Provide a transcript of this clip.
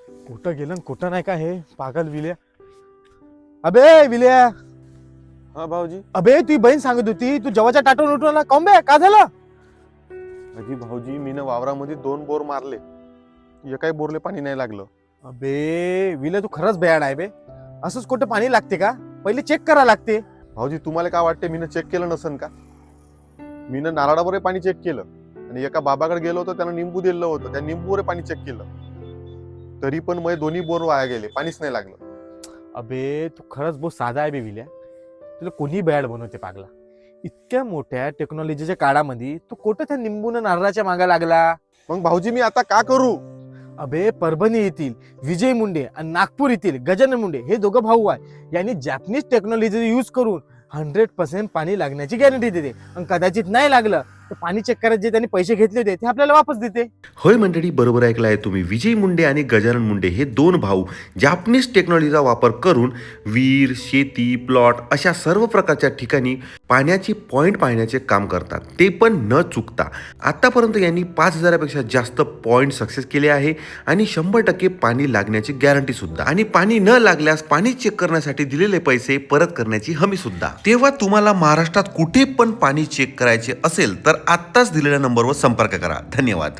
कुठं गेलं न कुठं नाही का हे पागल विल्या. अबे विल्या, हा भाऊजी. अबे तुझी बहीण सांगत होती तू जवाच्या टाटून उठवला काऊन बे, का झालं? अजी भाऊजी, मी वावरामध्ये 2 बोर मारले, एकाही बोरले पाणी नाही लागलं. अबे विल्या, तू खरंच बेयाड आहे बे. असंच कुठं पाणी लागते का? पहिले चेक करा लागते. भाऊजी, तुम्हाला काय वाटते मी चेक केलं नसन का? मी नारळावर पाणी चेक केलं आणि एका बाबाकडे गेलो होतो, त्यानं निंबू दिलं होतं, त्या निंबूवर पाणी चेक केलं, तरी पण मग दोन्ही बोर वाया गेले, पाणीच नाही लागलं. अबे तू खरंच बहुत साधा आहे बे विल्या. तुला कोणी बेयाड बनवते पागला. इतक्या मोठ्या टेक्नॉलॉजीच्या काळामध्ये तू कुठं त्या निंबून नारळाच्या मागा लागला? मग भाऊजी, मी आता का करू? अबे परभणी येथील विजय मुंडे आणि नागपूर येथील गजानन मुंडे हे दोघं भाऊ आहे. यांनी जॅपनीज टेक्नॉलॉजी यूज करून 100% पाणी लागण्याची गॅरंटी देते. आणि कदाचित नाही लागलं तर पाणी चेक करायचे जे त्यांनी पैसे घेतले होते ते आपल्याला वापस देते. होय मंडळी, बरोबर ऐकलं आहे तुम्ही. विजय मुंडे आणि गजानन मुंडे हे 2 भाऊ जापनीज टेक्नॉलॉजीचा वापर करून विहीर, शेती, प्लॉट अशा सर्व प्रकारच्या ठिकाणी पाण्याची पॉईंट पाहण्याचे काम करतात, ते पण न चुकता. आतापर्यंत यांनी 5,000पेक्षा जास्त पॉईंट सक्सेस केले आहे आणि 100% पाणी लागण्याची गॅरंटी सुद्धा, आणि पाणी न लागल्यास पाणी चेक करण्यासाठी दिलेले पैसे परत करण्याची हमी सुद्धा. तेव्हा तुम्हाला महाराष्ट्रात कुठे पण पाणी चेक करायचे असेल तर आत्ताच दिलेल्या नंबरवर संपर्क करा. धन्यवाद.